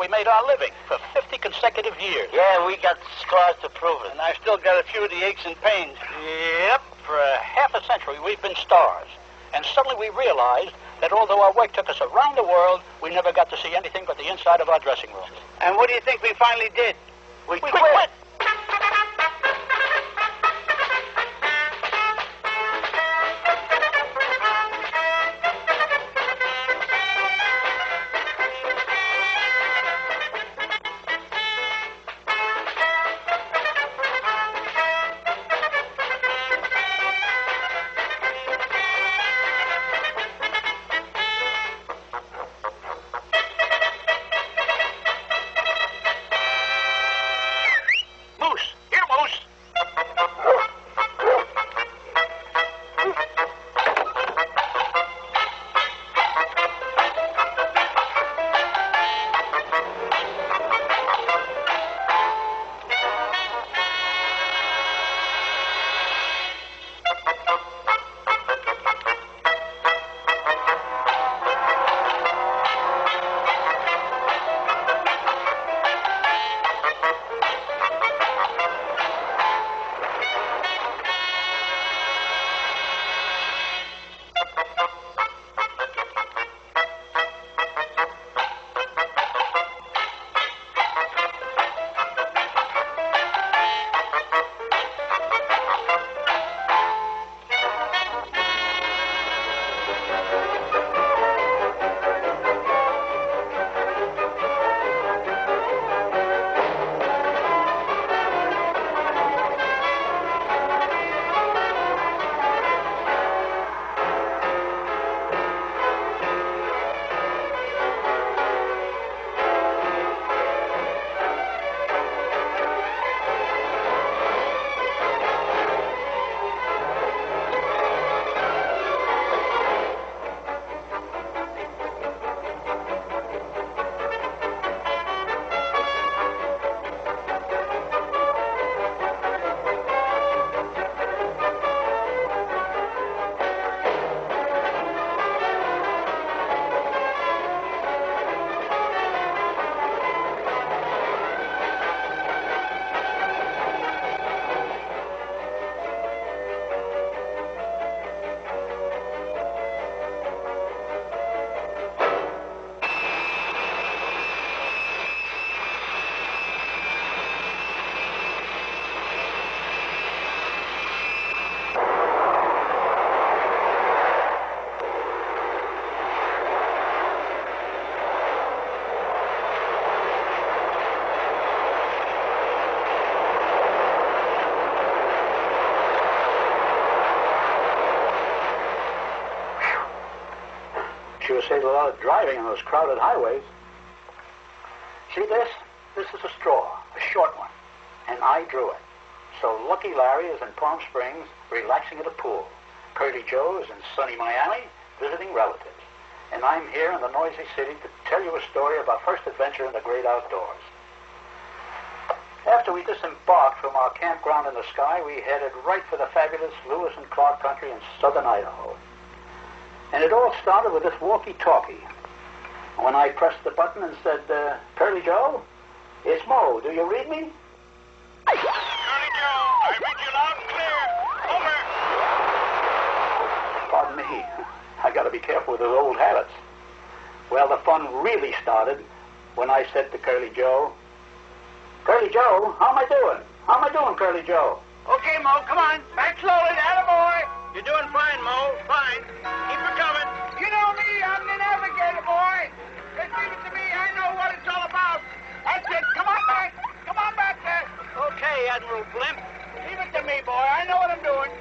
we made our living for 50 consecutive years. Yeah, we got scars to prove it. And I've still got a few of the aches and pains. Yep, for half a century we've been stars. And suddenly we realized that although our work took us around the world, we never got to see anything but the inside of our dressing rooms. And what do you think we finally did? We quit. Sure saved a lot of driving on those crowded highways. See this? This is a straw, a short one. And I drew it. So Lucky Larry is in Palm Springs relaxing at a pool. Curly Joe is in sunny Miami visiting relatives. And I'm here in the noisy city to tell you a story of our first adventure in the great outdoors. After we disembarked from our campground in the sky, we headed right for the fabulous Lewis and Clark country in southern Idaho. And it all started with this walkie-talkie. When I pressed the button and said, Curly Joe, it's Mo. Do you read me? Curly Joe, I read you loud and clear. Over. Pardon me. I got to be careful with those old habits. Well, the fun really started when I said to Curly Joe, Curly Joe, how am I doing? How am I doing, Curly Joe? Okay, Mo, come on. Back slowly, attaboy. You're doing fine, Mo. Fine. Keep it coming. You know me. I'm the navigator, boy. Just leave it to me. I know what it's all about. That's it. Come on back. Come on back there. Okay, Admiral Blimp. Leave it to me, boy. I know what I'm doing.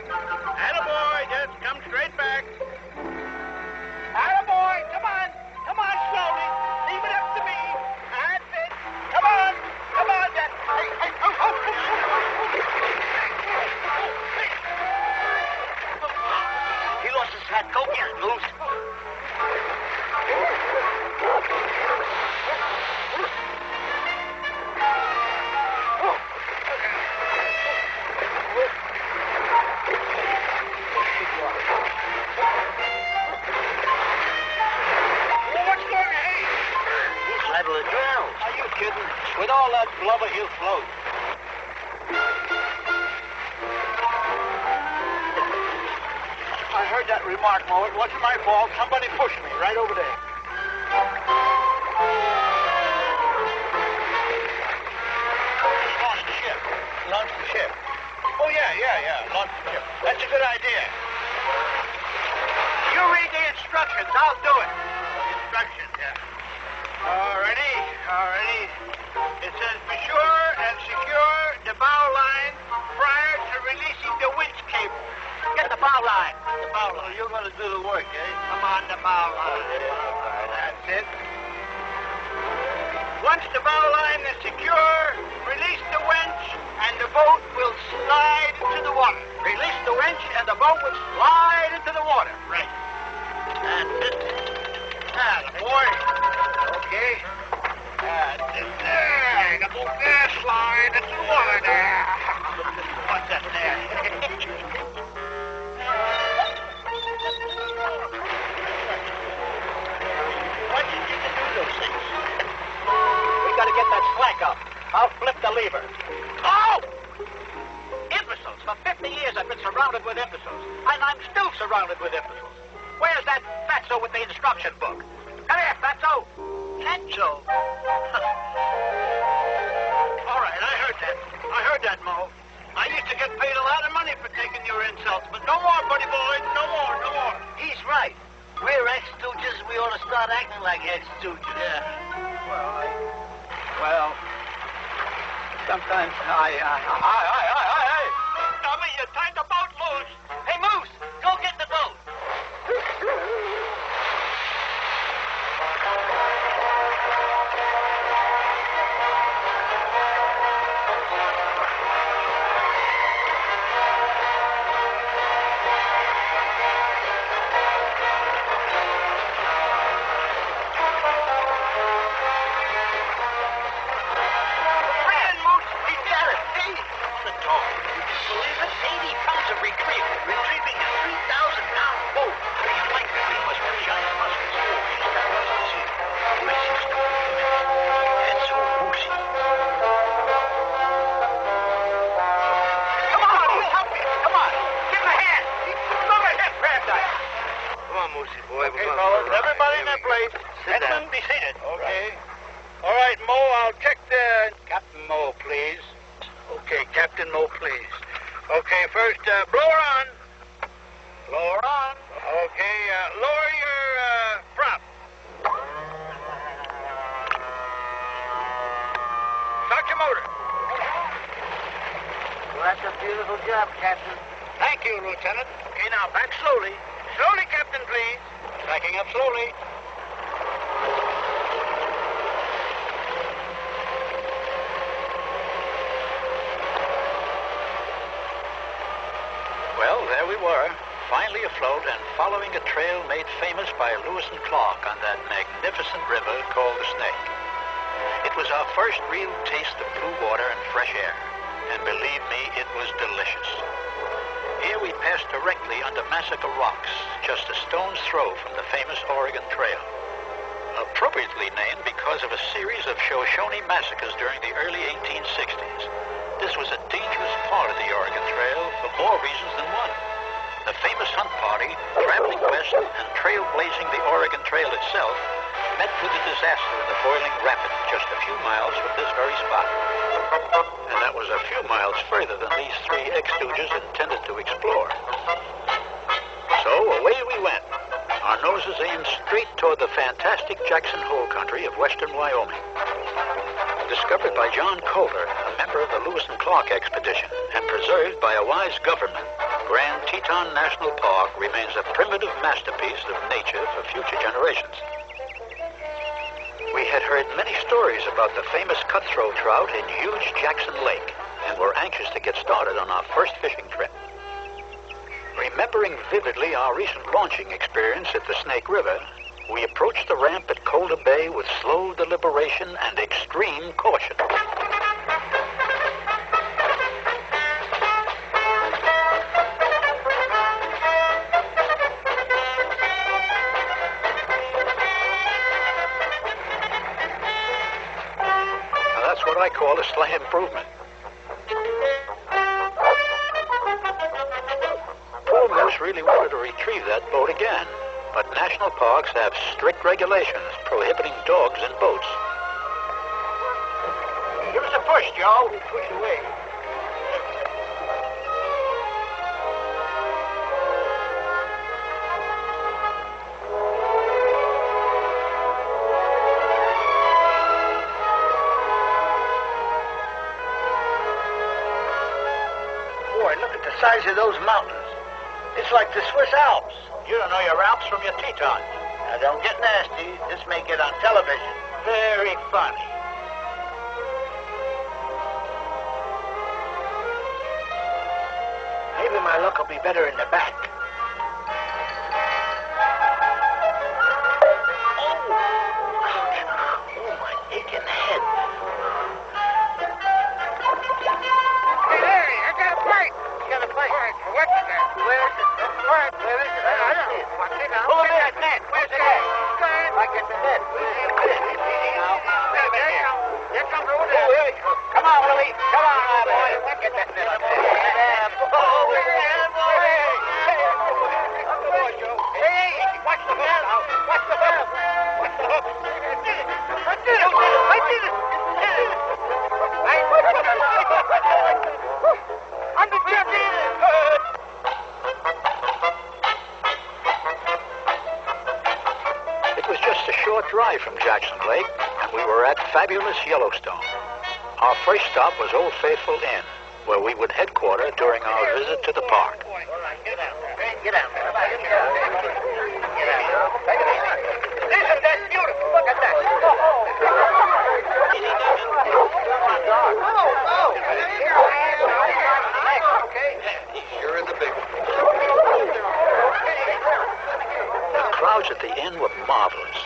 Attaboy. Just come straight back. Attaboy. Come on. Come on, slowly. Leave it up to me. That's it. Come on. Come on. Hey, He lost his hat. Go get it, Moose. float. I heard that remark, Mo. It wasn't my fault. Somebody pushed me right over there. Launch the ship. Launch the ship. Oh, yeah. Launch the ship. That's a good idea. You read the instructions. I'll do it. Instructions, yeah. Alrighty. It says, be sure and secure the bow line prior to releasing the winch cable. Get the bow line. The bow line. You're going to do the work, eh? Come on, the bow line. That's it. Once the bow line is secure, release the winch and the boat will slide into the water. Release the winch and the boat will slide into the water. Right. That's it. The boy. Okay. That's it. There. The boat there. Slide into the water there. What's that there? Why did you do those things? We gotta get that slack up. I'll flip the lever. Oh! Imbeciles. For 50 years I've been surrounded with imbeciles. And I'm still surrounded with imbeciles. Where's that fatso with the instruction book? Come here, fatso. Fatso? All right, I heard that, Mo. I used to get paid a lot of money for taking your insults, but no more, buddy boy. No more. He's right. We're ex-stooges. We ought to start acting like ex-stooges. Yeah. Well, sometimes Hey! Dummy, you tied the boat loose. Hey, Moose, go get the boat. Retrieving a 3,000-pound boat. How do you like that? He must have giant muscles. Oh, he's got muscles here. Where's his That's so moosey. Come on, we'll help you. Come on. Give him a hand. Look at that paradise. Come on, Moosey boy. Okay, fellas. Everybody in their place. Gentlemen, be seated. Okay. All right, Mo, I'll check the... Captain Mo, please. Okay, Captain Mo, please. Okay, first, blower on. Blower on. Okay, lower your prop. Start your motor. Well, that's a beautiful job, Captain. Thank you, Lieutenant. Okay, now, back slowly. Slowly, Captain, please. Backing up slowly. Well, there we were, finally afloat and following a trail made famous by Lewis and Clark on that magnificent river called the Snake. It was our first real taste of blue water and fresh air, and believe me, it was delicious. Here we passed directly under Massacre Rocks, just a stone's throw from the famous Oregon Trail. Appropriately named because of a series of Shoshone massacres during the early 1860s. This was a dangerous part of the Oregon Trail for more reasons than one. The famous hunt party, traveling west and trailblazing the Oregon Trail itself, met with a disaster in the boiling rapid just a few miles from this very spot. And that was a few miles further than these three ex-stooges intended to explore. So away we went, our noses aimed straight toward the fantastic Jackson Hole country of western Wyoming. Discovered by John Culver, a member of the Lewis and Clark expedition, and preserved by a wise government, Grand Teton National Park remains a primitive masterpiece of nature for future generations. We had heard many stories about the famous cutthroat trout in huge Jackson Lake, and were anxious to get started on our first fishing trip. Remembering vividly our recent launching experience at the Snake River, we approached the ramp at Colder Bay with slow deliberation and extreme caution. Now, that's what I call a slight improvement. Poor Moose really wanted to retrieve that boat again, but national parks have strict regulations prohibiting dogs in boats. Give us a push, Joe. Push away. Boy, look at the size of those mountains. It's like the Swiss Alps. You don't know your Alps from your Tetons. Now, don't get nasty. This may get on television. Very funny. Maybe my luck will be better in the back. Oh, my aching head. Hey, Larry, I got a pipe. You got a pipe? What's that? Where is it? Where is it? I don't see it. Pull it in. Net. Where's it at? Like it's a net. Here comes over there. Oh, here he comes. Come on, Willie. Come on, boy. Get that net. Hey, watch the hook now. Watch the hook. Watch the hook. I did it. I'm the champion. It was just a short drive from Jackson Lake, and we were at fabulous Yellowstone. Our first stop was Old Faithful Inn, where we would headquarter during our visit to the park. Get out there. Get out there. Listen, that's beautiful. Look at that. You're in the big one. The crowds at the inn were marvelous.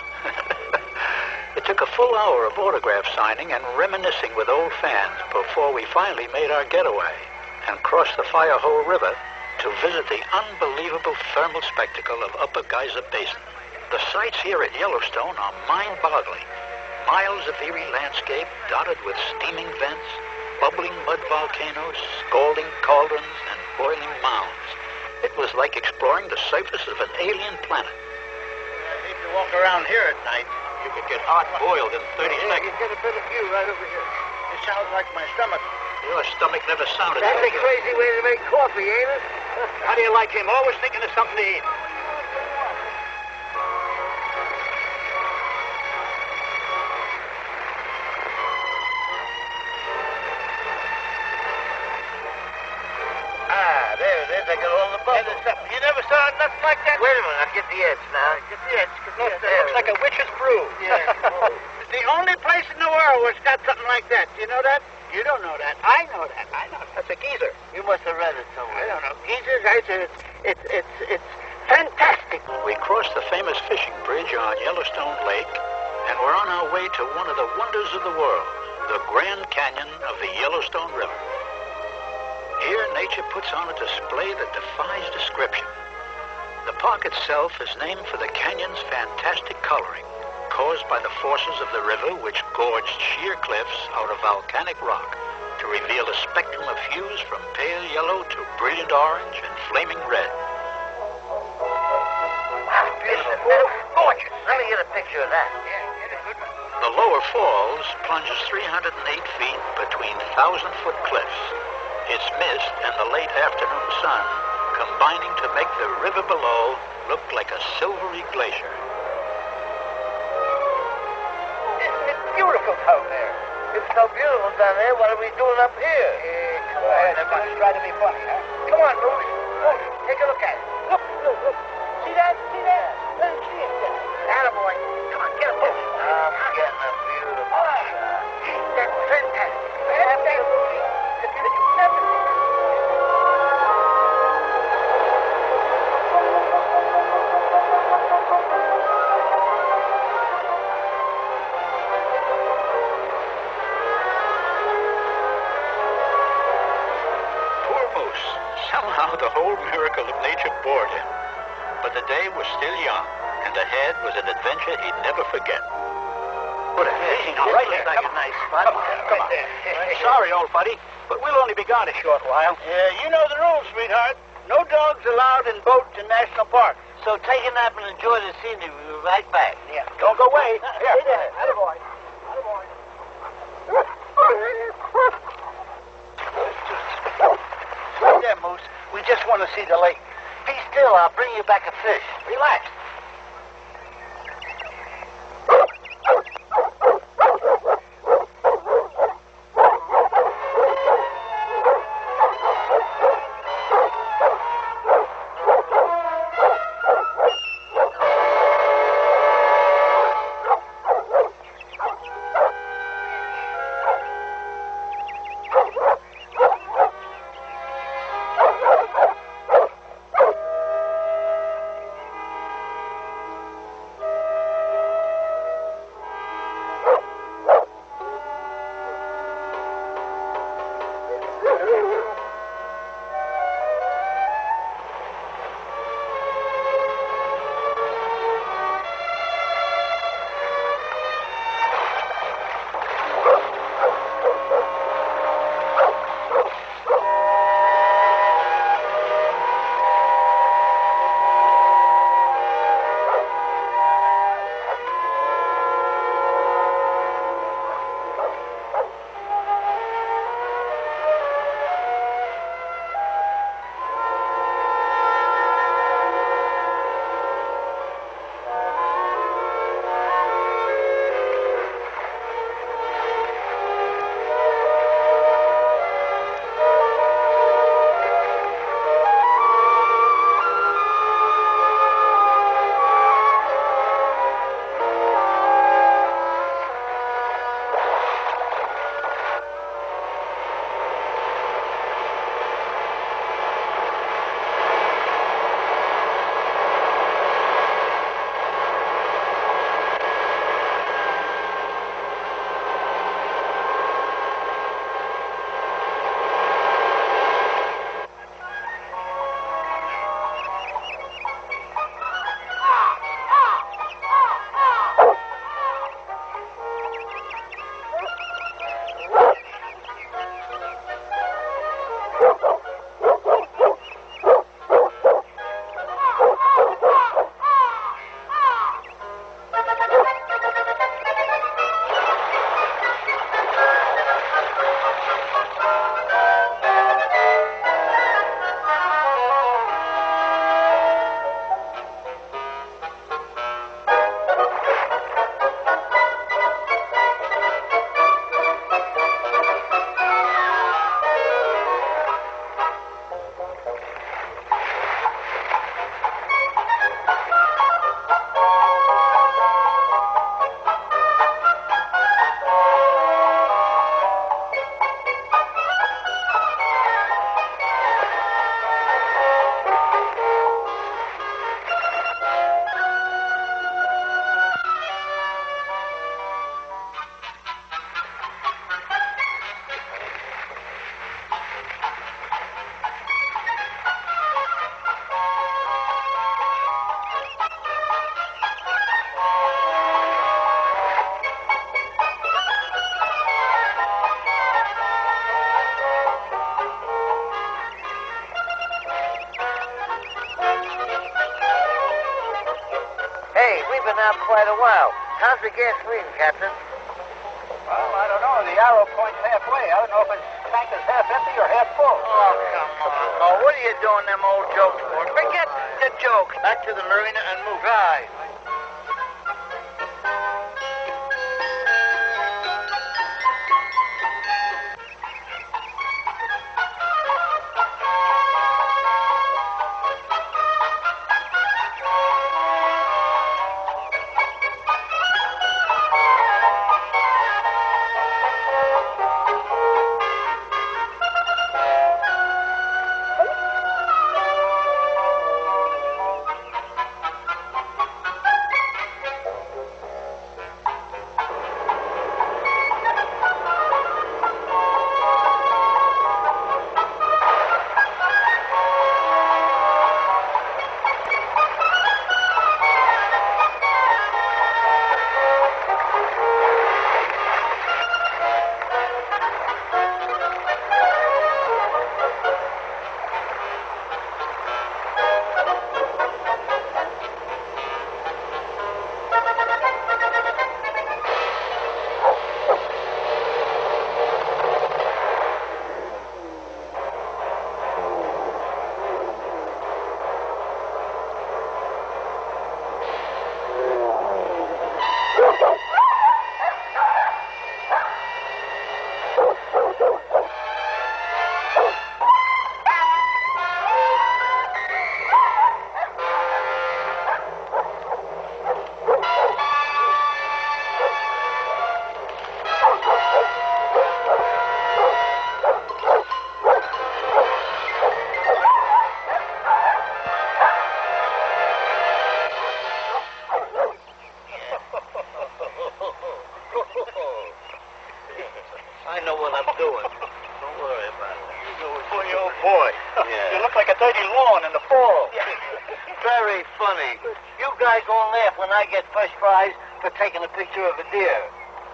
It took a full hour of autograph signing and reminiscing with old fans before we finally made our getaway and crossed the Fire Hole River to visit the unbelievable thermal spectacle of Upper Geyser Basin. The sights here at Yellowstone are mind-boggling. Miles of eerie landscape dotted with steaming vents, bubbling mud volcanoes, scalding cauldrons, and boiling mounds. It was like exploring the surface of an alien planet. If you walk around here at night, You could get hard-boiled in 30 you seconds. get a better view right over here. It sounds like my stomach. Your stomach never sounded That's that a good. crazy way to make coffee, ain't it? How do you like him? Always thinking of something to eat. Ah, there it is. I got all the bubbles. You never saw nothing like that? Wait a minute. I'll get the edge now. Get the edge. It looks like a witch's brew. Yeah. It's the only place in the world where it's got something like that. Do you know that? You don't know that. I know that. I know. That's a geezer. You must have read it somewhere. I don't know. Geezers, it's fantastic. We crossed the famous fishing bridge on Yellowstone Lake, and we're on our way to one of the wonders of the world, the Grand Canyon of the Yellowstone River. Here, nature puts on a display that defies description. The park itself is named for the canyon's fantastic coloring, caused by the forces of the river, which gorged sheer cliffs out of volcanic rock to reveal a spectrum of hues from pale yellow to brilliant orange and flaming red. Beautiful. That's gorgeous. Let me get a picture of that. The lower falls plunges 308 feet between 1,000-foot cliffs. Its mist and the late afternoon sun combining to make the river below look like a silvery glacier. Isn't it beautiful down there? It's so beautiful down there. What are we doing up here? Come on. Everybody's trying to be funny, huh? Come on, Moose. Look, take a look at it. Look, look, look. See that? See that? Let him see it there. Attaboy. Come on, get a picture. I'm getting a beautiful shot. That's fantastic. Somehow the whole miracle of nature bored him. But the day was still young, and ahead was an adventure he'd never forget. Put it easy now, right here. Like Come a on. nice spot. Come on, come on. Sorry, old buddy, but we'll only be gone a short while. Yeah, you know the rules, sweetheart. No dogs allowed in boats in national parks. So take a nap and enjoy the scenery. We'll be right back. Yeah. Don't go away. Here. Stay there. Attaboy. Right there, Moose. We just want to see the lake. Be still. I'll bring you back a fish. Relax. We've been out quite a while. How's the gasoline, Captain? Well, I don't know. The arrow points halfway. I don't know if its tank is half empty or half full. Oh, come on. Oh, what are you doing them old jokes for? Forget the jokes. Back to the marina and move. Right. funny old boy. Yeah. You look like a dirty lawn in the fall. Very funny. You guys won't laugh when I get first prize for taking a picture of a deer.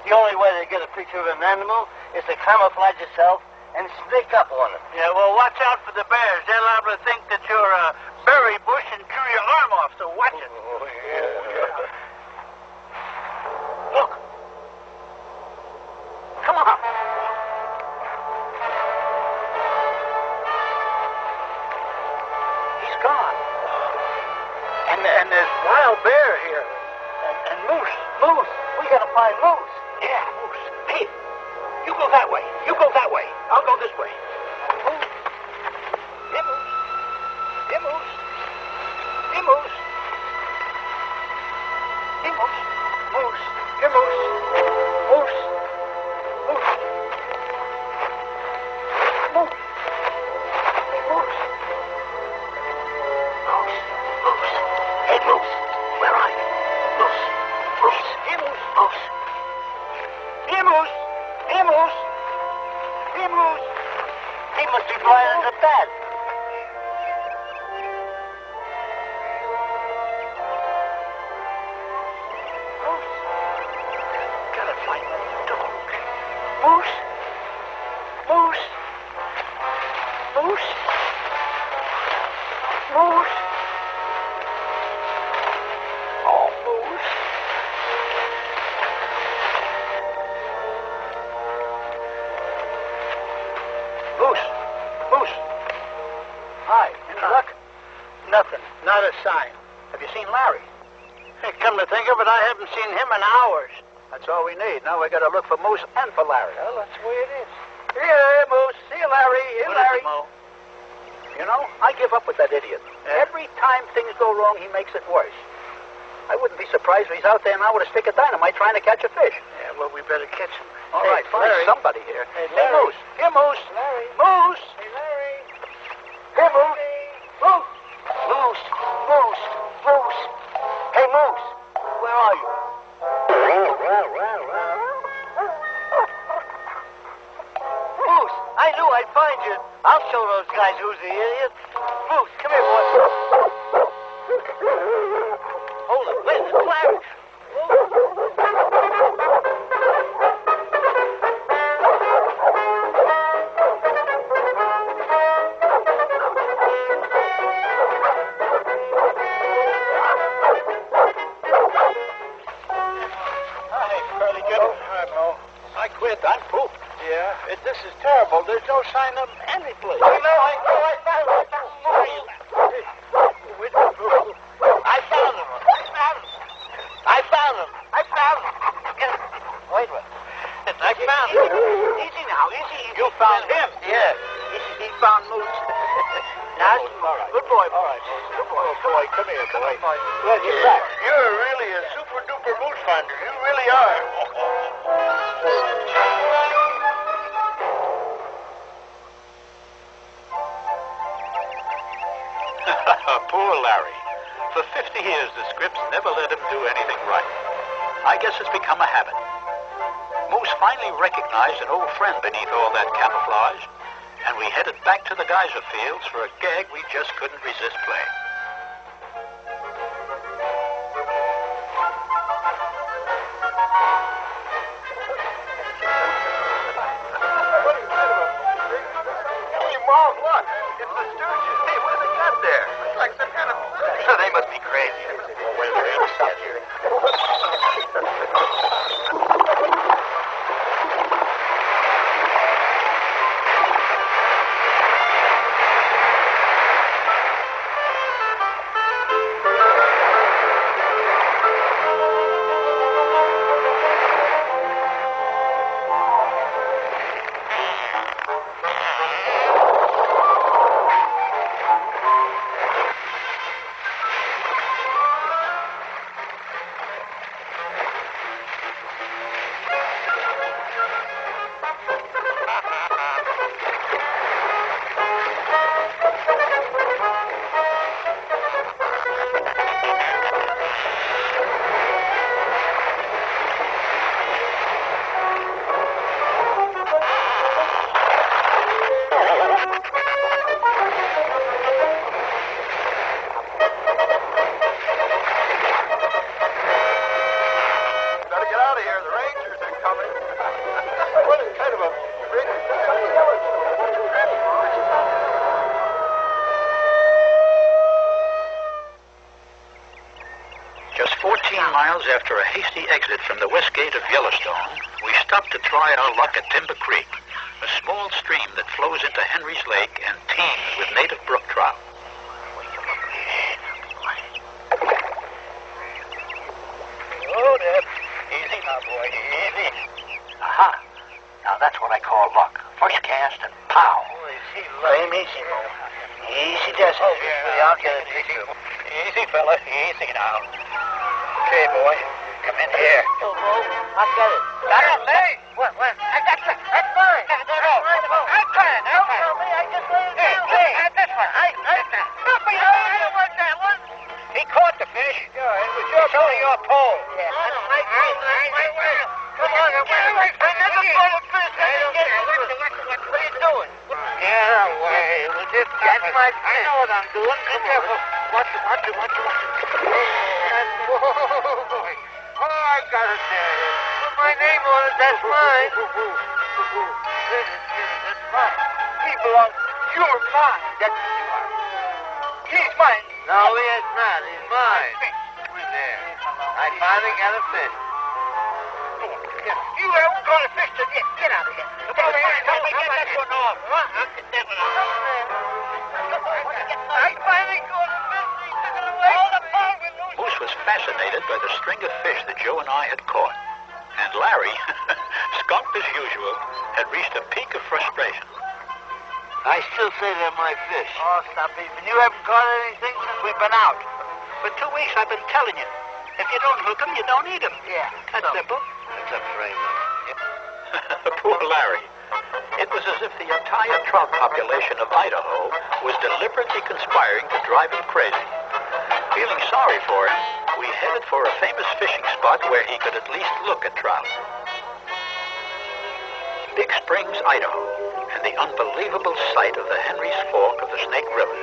The only way to get a picture of an animal is to camouflage yourself and sneak up on them. Yeah, well, watch out for the bears. They're liable to think that you're a berry bush and chew your arm off, so watch it. Oh, yeah. Look. Come on. He's gone. And there's wild bear here. And moose. Moose! We gotta find Moose. Yeah, Moose. Hey, you go that way. You go that way. I'll go this way. Moose. Here, Moose. Here, Moose. Here, Moose. Here, Moose. Moose. Here, Moose. Moose. Moose. Moose. Hey, Moose. Moose. Moose. Hey, Moose. Where are you? Moose. Moose. Here, Moose. Moose. Here, Moose. Here, Moose. Here, Moose. He must be flying into bed. Moose. Gotta find that dog. Moose. Moose. Moose. Moose. Oh, Moose. Moose. Moose. Hi. Any luck? Nothing. Not a sign. Have you seen Larry? Hey, come to think of it, I haven't seen him in hours. That's all we need. Now we got to look for Moose and for Larry. Well, that's the way it is. Here, Moose. See you, Larry. Here, What is Larry. it, Mo? You know, I give up with that idiot. Yeah? Every time things go wrong, he makes it worse. I wouldn't be surprised if he's out there now with a stick of dynamite trying to catch a fish. Yeah, well, we better catch him. All Hey, right, find Larry. somebody here. Hey, Hey, Larry. Moose. Here, Moose. Larry. Moose. Hey, Larry. Here, Moose. Moose. Moose! Moose! Moose! Hey, Moose! Where are you? Moose! I knew I'd find you. I'll show those guys who's the idiot. Moose, come here, boy. Hold it. Wait, it's Larry. Hi, Curly Joe. Hi, Mo. I quit. I'm pooped. Yeah? This is terrible. There's no sign of any place. I know. I found him. Where'd you go? I found him. I found him. I found him. Wait a minute. I found him. Easy now. Easy. You found him? Yeah. He found Moose. Now, All right. good boy. All right. Good boy. Boy, come here, boy. Glad you're back. You're really a super-duper moose finder. You really are. Poor Larry. For 50 years, the scripts never let him do anything right. I guess it's become a habit. Moose finally recognized an old friend beneath all that camouflage, and we headed back to the geyser fields for a gag we just couldn't resist playing. Hey, Mom, look. It's the stooges. Hey, what do they got there? It's like some kind of... They must be crazy. Wait a minute. Stop shooting. after a hasty exit from the west gate of Yellowstone, we stopped to try our luck at Timber Creek, a small stream that flows into Henry's Lake and teems with native brook trout. Oh, there. Easy now, boy. Easy. Aha. Now that's what I call luck. First cast and pow. Oh, easy, lame. Easy, Mo. Easy does it. Yeah, I'll get it. Easy, fella. Easy now. Okay, boy. Come in here. Oh, Mo, I'll get it. Got it, Larry? What? I got it. That's mine. No. I got it. Don't tell me. I just laid it down. Hey, this one. I Stop me. I don't want that one. He caught the fish. Yeah, it was your It's only your pole. Yeah, that's my pole. Come on, wait. Another pole of fish. What are you doing? Get away. We'll just That's my I know what I'm doing. Be careful. Watch it. Oh, I got it there. Put my name on it. That's mine. That's mine. He belongs. You're mine. That's what you are. He's mine. No, he is not. He's mine. There. I finally got a fish. You haven't caught a fish to get out of here. Come on, help me get that one off. I'll get that one off. I finally caught a fish. He took it away. Hold the phone. We lose. Moose was fascinated by the string of fish that Joe and I had caught. And Larry, skunked as usual, had reached a peak of frustration. I still say they're my fish. Oh, stop even. You haven't caught anything since we've been out. For 2 weeks I've been telling you. If you don't hook them, you don't eat them. Yeah. That's simple. Except for Raymond. Poor Larry. It was as if the entire trout population of Idaho was deliberately conspiring to drive him crazy. Feeling sorry for him, we headed for a famous fishing spot where he could at least look at trout. Big Springs, Idaho, and the unbelievable sight of the Henry's Fork of the Snake River,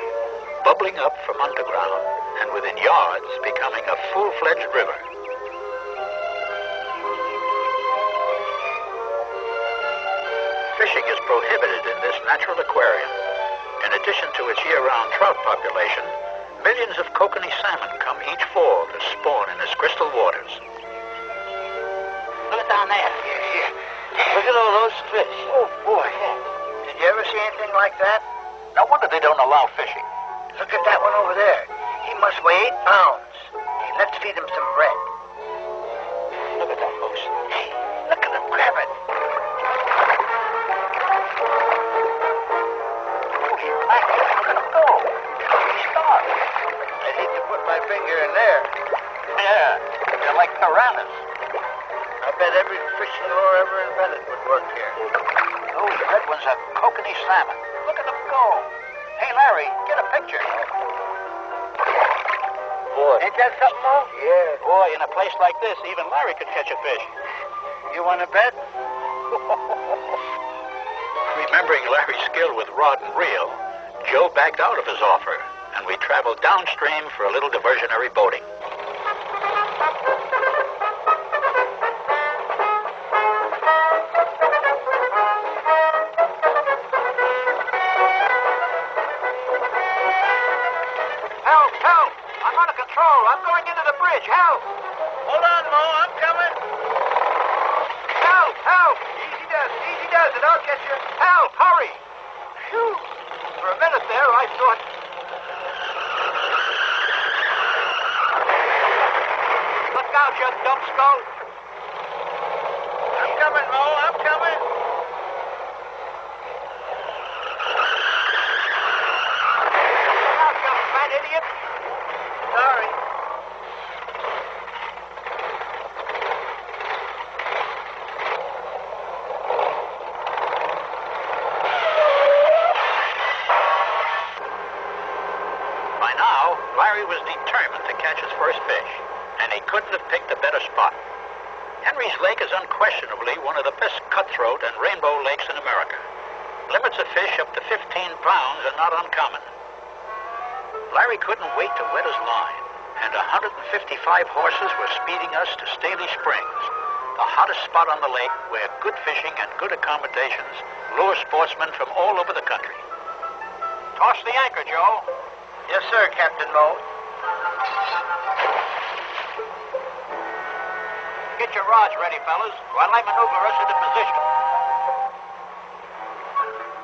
bubbling up from underground and within yards becoming a full-fledged river. Fishing is prohibited in this natural aquarium. In addition to its year-round trout population, millions of kokanee salmon come each fall to spawn in its crystal waters. Look down there. Yeah. Look at all those fish. Oh, boy. Did you ever see anything like that? No wonder they don't allow fishing. Look at that one over there. He must weigh 8 pounds. Hey, let's feed him some bread. Look at that, Moose. Hey, look at him grab it. Look at him go. He's starved. I hate to put my finger in there. Yeah, they're like piranhas. I bet every fishing lure ever invented would work here. Those red ones are kokanee salmon. Look at them go. Hey, Larry, get a picture. Boy. Ain't that something, Mo? Yeah. Boy, in a place like this, even Larry could catch a fish. You want to bet? Remembering Larry's skill with rod and reel, Joe backed out of his offer, and we traveled downstream for a little diversionary boating. Help! I'm under control. I'm going into the bridge. Help! Hold on, Mo. I'm coming. Help! Easy does it. I'll get you. Help! Hurry! Phew! For a minute there, I thought... Look out, you numbskull! I'm coming, Mo. I'm coming. Look out, you fat idiot! Sorry. By now, Larry was determined to catch his first fish, and he couldn't have picked a better spot. Henry's Lake is unquestionably one of the best cutthroat and rainbow lakes in America. Limits of fish up to 15 pounds are not uncommon. Larry couldn't wait to wet his line, and 155 horses were speeding us to Staley Springs, the hottest spot on the lake where good fishing and good accommodations lure sportsmen from all over the country. Toss the anchor, Joe. Yes, sir, Captain Mo. Get your rods ready, fellas, while I maneuver us into position.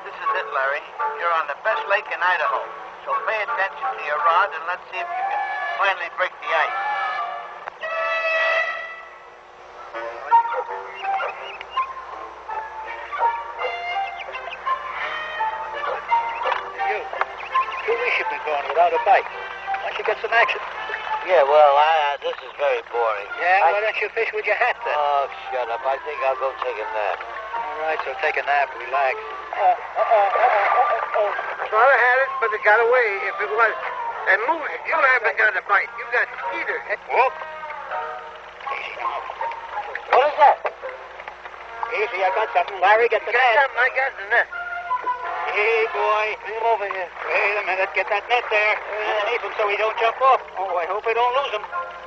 This is it, Larry. You're on the best lake in Idaho. So pay attention to your rod and let's see if you can finally break the ice. Two weeks you've been going without a bite. Why don't you get some action? Yeah, well, this is very boring. Yeah, why don't you fish with your hat then? Oh, shut up. I think I'll go take a nap. All right, so take a nap, relax. Thought I had it, but it got away if it was. And move it. You haven't got a bite. You got Skeeter. Whoop. Easy now. What is that? Easy, I got something. Larry, get the Got net. something? I got the net. Hey, boy. Bring him over here. Wait a minute. Get that net there. Underneath him so he don't jump off. Oh, I hope we don't lose him.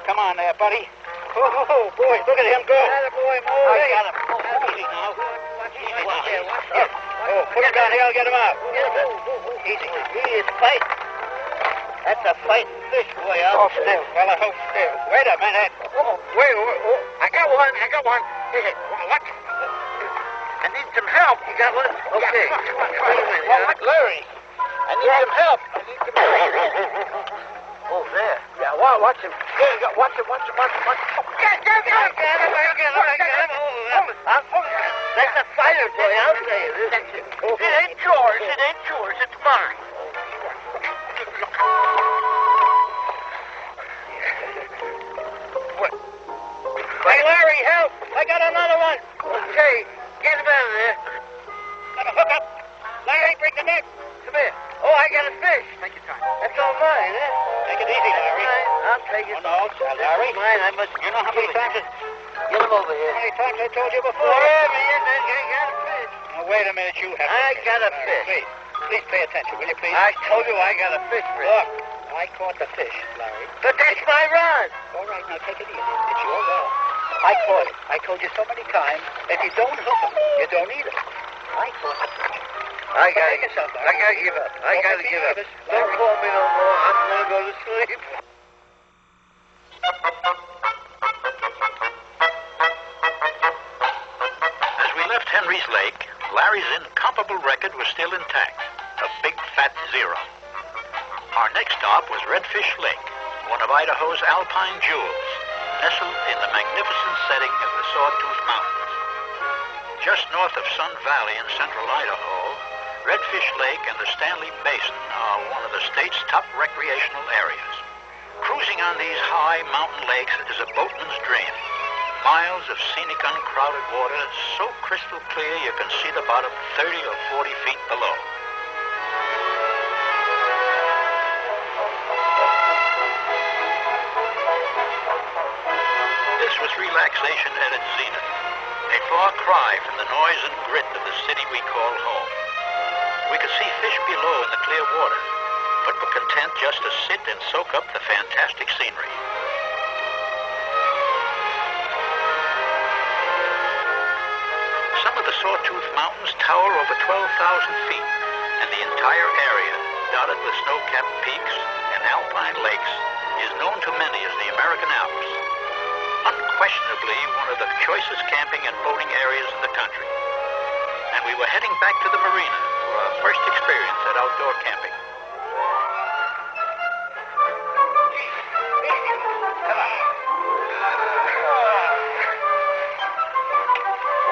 Come on there, buddy. Oh, boy. Look at him go. Atta boy, move. I got him. Oh, easy now. Oh, put him down here. I'll get him out. Easy. He is fighting. That's a fighting fish, boy. Hold still, fella. Hold still. Wait a minute. Wait. I got one. Hey, what? I need some help. You got one? Okay. Wait a minute. Larry, I need some help. Oh, there. Yeah, watch him. Yeah, watch him. I got him. That's a fighter, boy. I'll say this. It ain't yours. It's mine. What? Hey, Larry, help. I got another one. Okay, get him out of there. Got a hook up. Larry, bring the net. Come here. Oh, I got a fish. Take your time. That's all mine, eh? Take it easy, Larry. Mine. I'll take it. Oh, no, Larry. Mine. I must. You know how many times Get him over here. how many times I told you before? Whatever, I got a fish. Now, wait a minute, you have I got a Larry, fish. Please pay attention, will you please? I told you I got a fish for you. Look, I caught the fish, Larry. But that's my rod. All right, now take it easy. It's your rod. I caught it. I told you so many times, if you don't hook him, you don't eat it. I caught the fish. I gotta Take yourself, Larry. I gotta give up. I gotta give up. Larry. Don't call me no more. I'm gonna go to sleep. As we left Henry's Lake, Larry's incomparable record was still intact, a big fat zero. Our next stop was Redfish Lake, one of Idaho's alpine jewels, nestled in the magnificent setting of the Sawtooth Mountains. Just north of Sun Valley in central Idaho, Redfish Lake and the Stanley Basin are one of the state's top recreational areas. Cruising on these high mountain lakes is a boatman's dream. Miles of scenic, uncrowded water, so crystal clear you can see the bottom 30 or 40 feet below. This was relaxation at its zenith, a far cry from the noise and grit of the city we call home. We could see fish below in the clear water, but were content just to sit and soak up the fantastic scenery. Some of the Sawtooth Mountains tower over 12,000 feet, and the entire area, dotted with snow-capped peaks and alpine lakes, is known to many as the American Alps. Unquestionably one of the choicest camping and boating areas in the country. And we were heading back to the marina for our first experience at outdoor camping.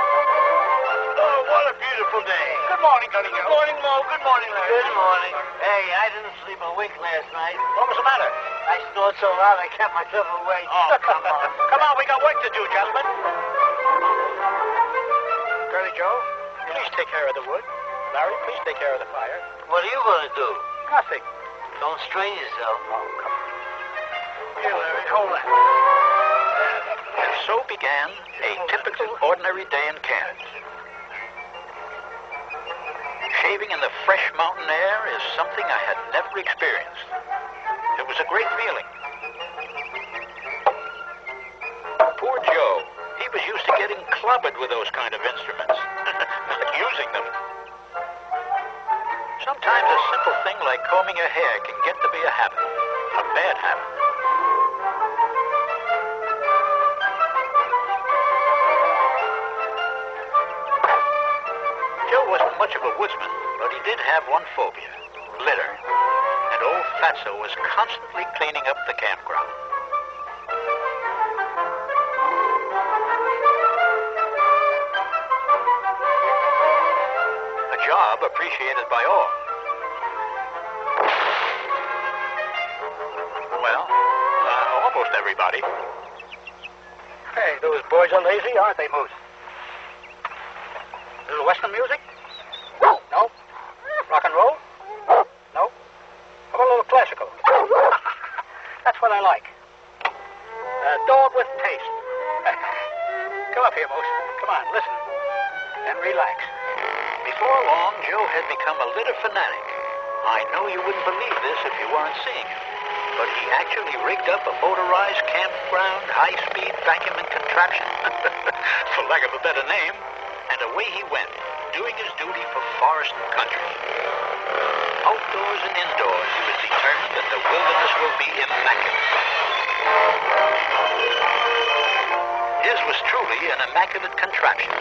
Oh, what a beautiful day. Good morning, Joe. Good morning, Mo. Good morning, Larry. Good morning. Hey, I didn't sleep a wink last night. What was the matter? I snored so loud I kept myself awake. Oh, come on. Come on, we got work to do, gentlemen. Curly Joe, please take care of the wood. Larry, please take care of the fire. What are you going to do? Nothing. Don't strain yourself. Oh, come on. Here, Larry, hold that. And so began a typical ordinary day in camp. Shaving in the fresh mountain air is something I had never experienced. It was a great feeling. Poor Joe, he was used to getting clobbered with those kind of instruments, not using them. Sometimes a simple thing like combing your hair can get to be a habit, a bad habit. Joe wasn't much of a woodsman, but he did have one phobia, litter. And old Fatso was constantly cleaning up the campground. A job appreciated by all. Well, almost everybody. Hey, those boys are lazy, aren't they, Moose? Little Western music? No. Rock and roll? No. How about a little classical? That's what I like. A dog with taste. Come up here, Moose. Come on, listen. And relax. Before long, Joe had become a litter fanatic. I know you wouldn't believe this if you weren't seeing him, but he actually rigged up a motorized campground, high-speed vacuuming contraption, for lack of a better name, and away he went, doing his duty for forest and country. Outdoors and indoors, he was determined that the wilderness will be immaculate. His was truly an immaculate contraption.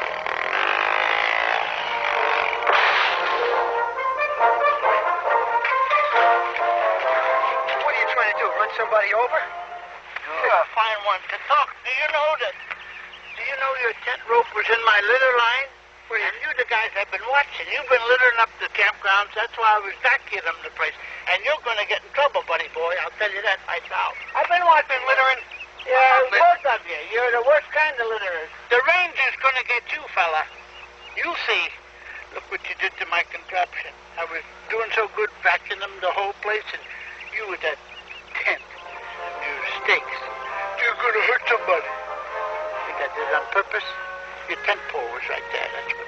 Somebody over? You're a fine one to talk. Do you know your tent rope was in my litter line? And you the guys have been watching. You've been littering up the campgrounds. That's why I was vacuuming the place. And you're going to get in trouble, buddy boy. I'll tell you that right now. I've been watching littering. Yeah, both of you. You're the worst kind of litterers. The ranger's going to get you, fella. You'll see. Look what you did to my contraption. I was doing so good vacuuming the whole place, and you with that tent. Your stakes. You're going to hurt somebody. Think I did it on purpose? Your tent pole was right there. That's what.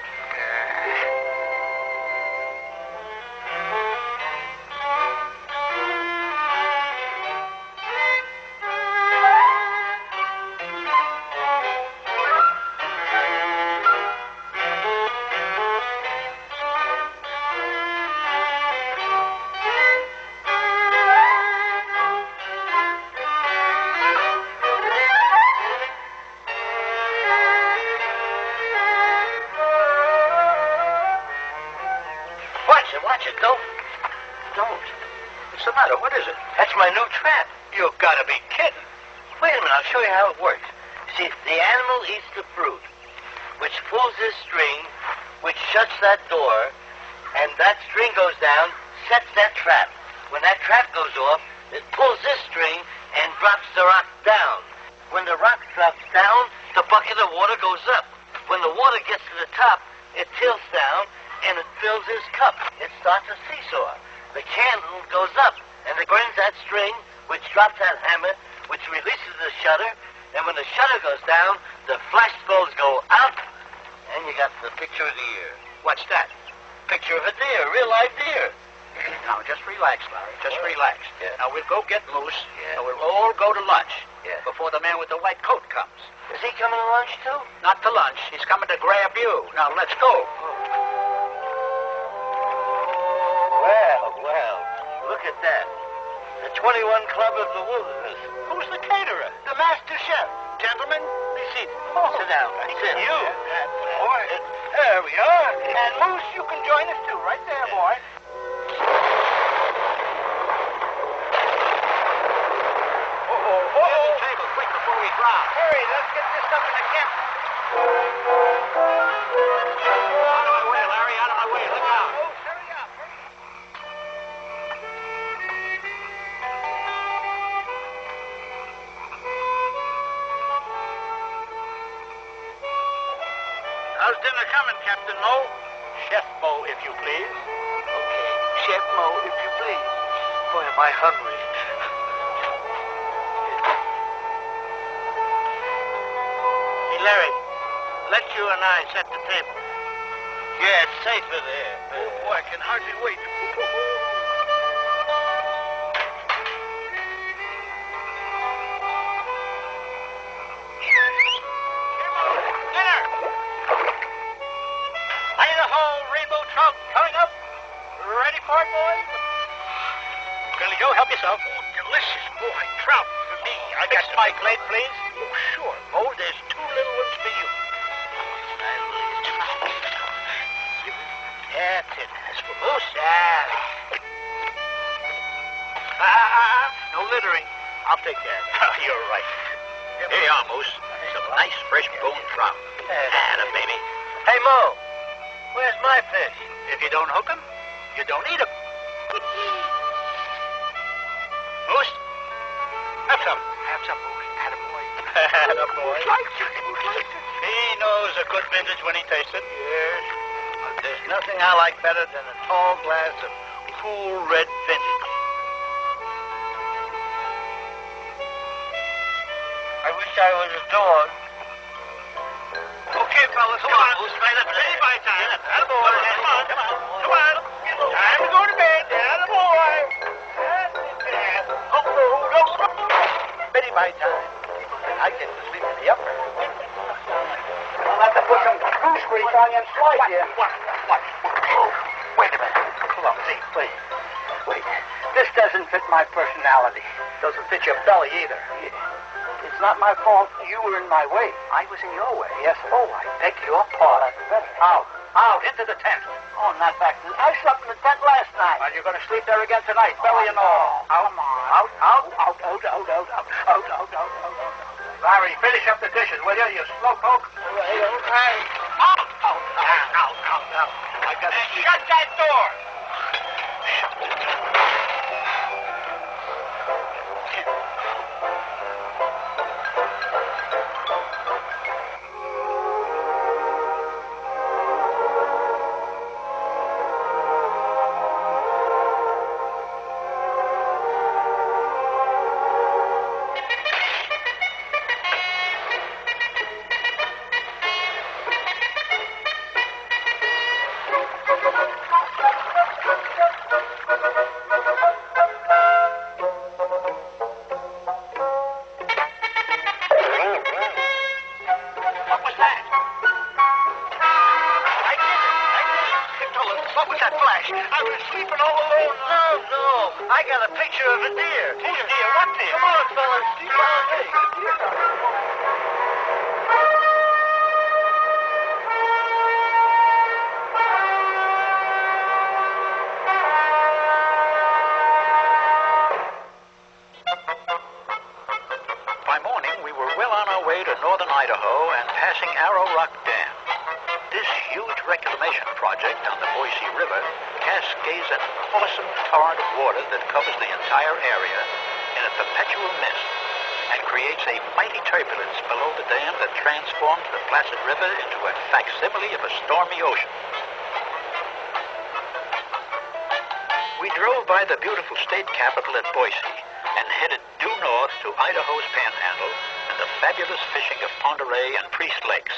Watch it. Don't. What's the matter? What is it? That's my new trap. You've got to be kidding. Wait a minute. I'll show you how it works. See, the animal eats the fruit, which pulls this string, which shuts that door, and that string goes down, sets that trap. When that trap goes off, it pulls this string and drops the rock down. When the rock drops down, the bucket of water goes up. When the water gets to the top, it tilts down, and it fills his cup. It starts a seesaw. The candle goes up, and it burns that string, which drops that hammer, which releases the shutter, and when the shutter goes down, the flash bulbs go out, and you got the picture of the deer. What's that? Picture of a deer, real live deer. Now, just relax, Larry. Just relax. Yeah. Now, we'll go get Moose, Yeah. and we'll all go to lunch Yeah. before the man with the white coat comes. Is he coming to lunch, too? Not to lunch. He's coming to grab you. Now, let's go. Well, look at that. The 21 Club of the Wilderness. Who's the caterer? The master chef. Gentlemen, be seated. Sit down. Sit. You. Boy, there we are. And Moose, you can join us, too. Right there, boy. Get the table quick before we drop. Hurry, let's get this stuff in the camp. Out of my way, Larry. Out of my way. Look out. Hurry up. How's dinner coming, Captain Mo? Chef Mo, if you please. Okay, Chef Mo, if you please. Boy, am I hungry. Hey, Larry, let you and I set the table. Yeah, it's safer there. Oh, I can hardly wait. Dinner! Idaho rainbow trout coming up. Ready for it, boys? Curly Joe, help yourself. Oh, delicious, boy. Trout for me. I got my plate, please. Oh, sure. Oh, there's two little ones for you. That's it. That's for Moose. No littering. I'll take care of it. You're right. Here you are, Moose. Some nice fresh bone trout. And a baby. Hey, Mo, where's my fish? If you don't hook 'em, you don't eat 'em. Moose, have some. Have some, Moose. Attaboy. Attaboy. He knows a good vintage when he tastes it. Yes. There's nothing I like better than a tall glass of cool red vintage. I wish I was a dog. Okay, fellas, come on. Ready by time. Attaboy. Come on. Come on. Time to go to bed. Attaboy. Ready by time. I get to sleep in the upper. I'll have to put some goose grease on you and slice you. What? Oh, wait a minute. Hold on, wait. This doesn't fit my personality. Doesn't fit your belly either. It's not my fault. You were in my way. I was in your way. Yes. Oh, I beg your pardon. Out, into the tent. Oh, not back to... I slept in the tent last night. Well, you're going to sleep there again tonight, belly and all. Come on. Out. Larry, finish up the dishes, will you? You slowpoke. Out. I got to sleep. Shut that door. What was that flash? I was sleeping all alone. No. I got a picture of a deer. Whose deer? What deer? Come on, fellas. Follow me. By morning, we were well on our way to northern Idaho and passing Arrow Rock Dam. This huge reclamation project on the Boise River cascades an awesome torrent of water that covers the entire area in a perpetual mist and creates a mighty turbulence below the dam that transforms the placid river into a facsimile of a stormy ocean. We drove by the beautiful state capital at Boise and headed due north to Idaho's Panhandle and the fabulous fishing of Ponderay and Priest Lakes.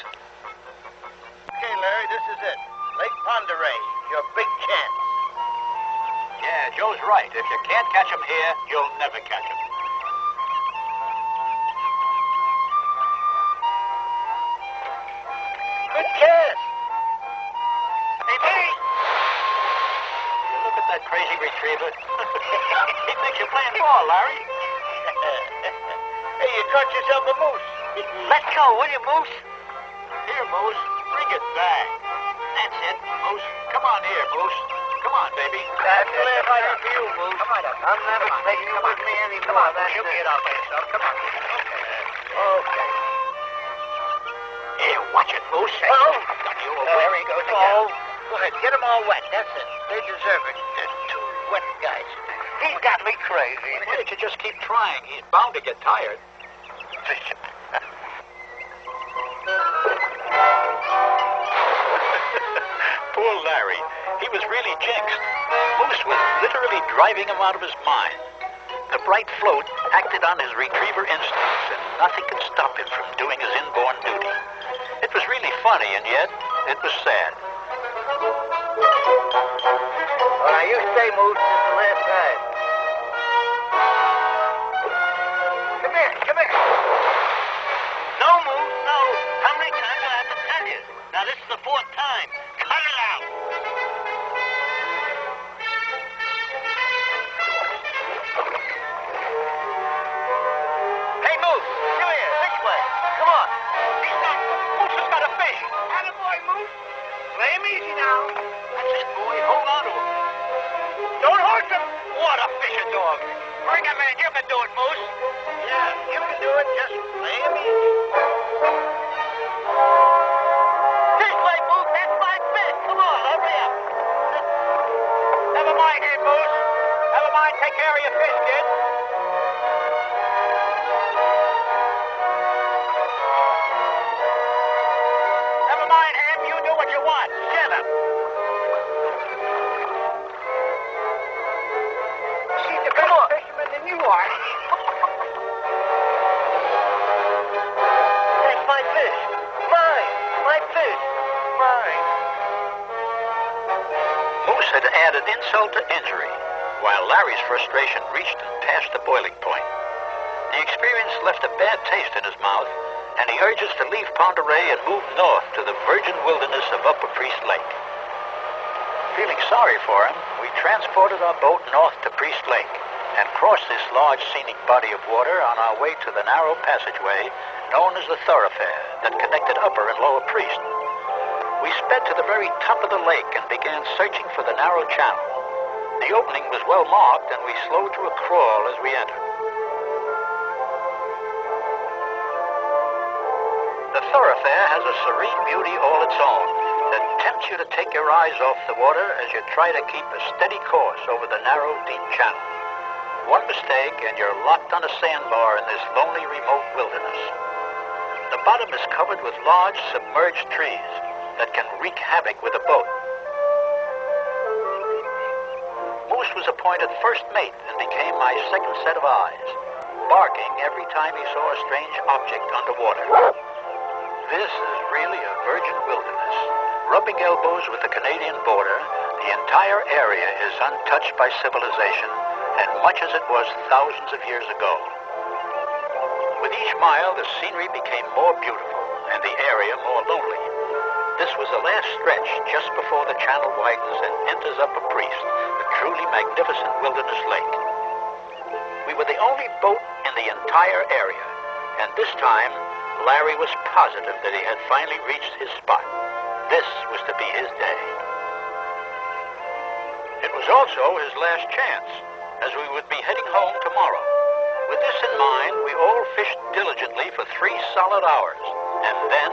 Okay, Larry, this is it. Lake Ponderay, your big chance. Yeah, Joe's right. If you can't catch 'em here, you'll never catch 'em. Good cast. Hey, Benny. Look at that crazy retriever. He thinks you're playing ball, Larry. Hey, you caught yourself a moose. Let go, will you, Moose? Here, Moose. Bring it back. That's it, Moose. Come on here, Moose. Come on, baby. That's the last time for you, Moose. Come on, I'm never taking you with me anymore. Come on, That's you it. get out by yourself. Come on. Okay. Here, watch it, Moose. Oh. There he goes again. Oh, go ahead. Get them all wet. That's it. They deserve it. They're two wet guys. He's got me crazy. Why don't you just keep trying? He's bound to get tired. Poor Larry. He was really jinxed. Moose was literally driving him out of his mind. The bright float acted on his retriever instincts, and nothing could stop him from doing his inborn duty. It was really funny, and yet it was sad. Well, now you stay, Moose. This is the last time. Come here. No, Moose, no. How many times do I have to tell you? Now, this is the fourth time. Cut it out. Hey, Moose. Come here. This way. Come on. Moose has got a fish. Attaboy, Moose. Lay him easy now. That's it, boy. Hold on to him. Don't hurt him. What a fisher dog. Bring him in. You can do it, Moose. Yeah, you can do it. Just lay him easy. This way, Moose. That's my fish. Come on, hurry up. Never mind him, Moose. Never mind. Take care of your fish, kid. Never mind him. You do what you want. Shut up. She's a better fisherman than you are. That's my fish. Mine. My fish. Mine. Moose had added insult to injury, while Larry's frustration reached and passed the boiling point. The experience left a bad taste in his mouth, and he urged us to leave Ponderay and move north to the virgin wilderness of Upper Priest Lake. Feeling sorry for him, we transported our boat north to Priest Lake and crossed this large scenic body of water on our way to the narrow passageway known as the thoroughfare that connected Upper and Lower Priest. We sped to the very top of the lake and began searching for the narrow channel. The opening was well marked, and we slowed to a crawl as we entered. The thoroughfare has a serene beauty all its own that tempts you to take your eyes off the water as you try to keep a steady course over the narrow, deep channel. One mistake, and you're locked on a sandbar in this lonely, remote wilderness. The bottom is covered with large, submerged trees that can wreak havoc with a boat. Moose was appointed first mate and became my second set of eyes, barking every time he saw a strange object underwater. This is really a virgin wilderness. Rubbing elbows with the Canadian border, the entire area is untouched by civilization, and much as it was thousands of years ago. With each mile, the scenery became more beautiful and the area more lonely. This was the last stretch just before the channel widens and enters Upper Priest, a truly magnificent wilderness lake. We were the only boat in the entire area, and this time, Larry was positive that he had finally reached his spot. This was to be his day. It was also his last chance, as we would be heading home tomorrow. With this in mind, we all fished diligently for 3 solid hours, and then...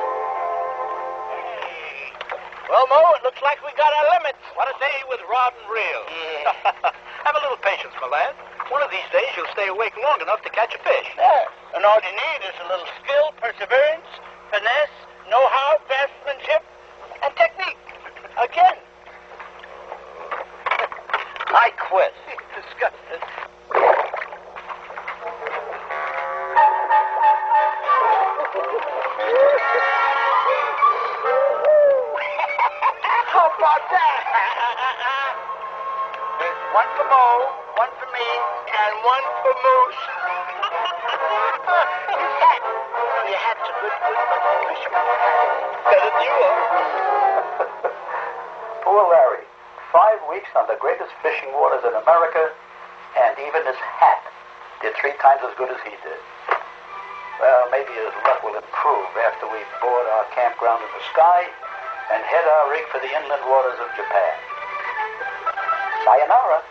Well, Mo, it looks like we got our limits. What a day with rod and reel. Yeah. Have a little patience, my lad. One of these days you'll stay awake long enough to catch a fish. Yeah. And all you need is a little skill, perseverance, finesse, know-how, craftsmanship, and technique. Again. I quit. Disgusted. How about that? There's one for Mo, one for me, and one for Moose. His hat. Your hat's a good fisherman. Better than you are. Poor Larry. 5 weeks on the greatest fishing waters in America, and even his hat did 3 times as good as he did. Well, maybe his luck will improve after we board our campground in the sky and head our rig for the inland waters of Japan. Sayonara.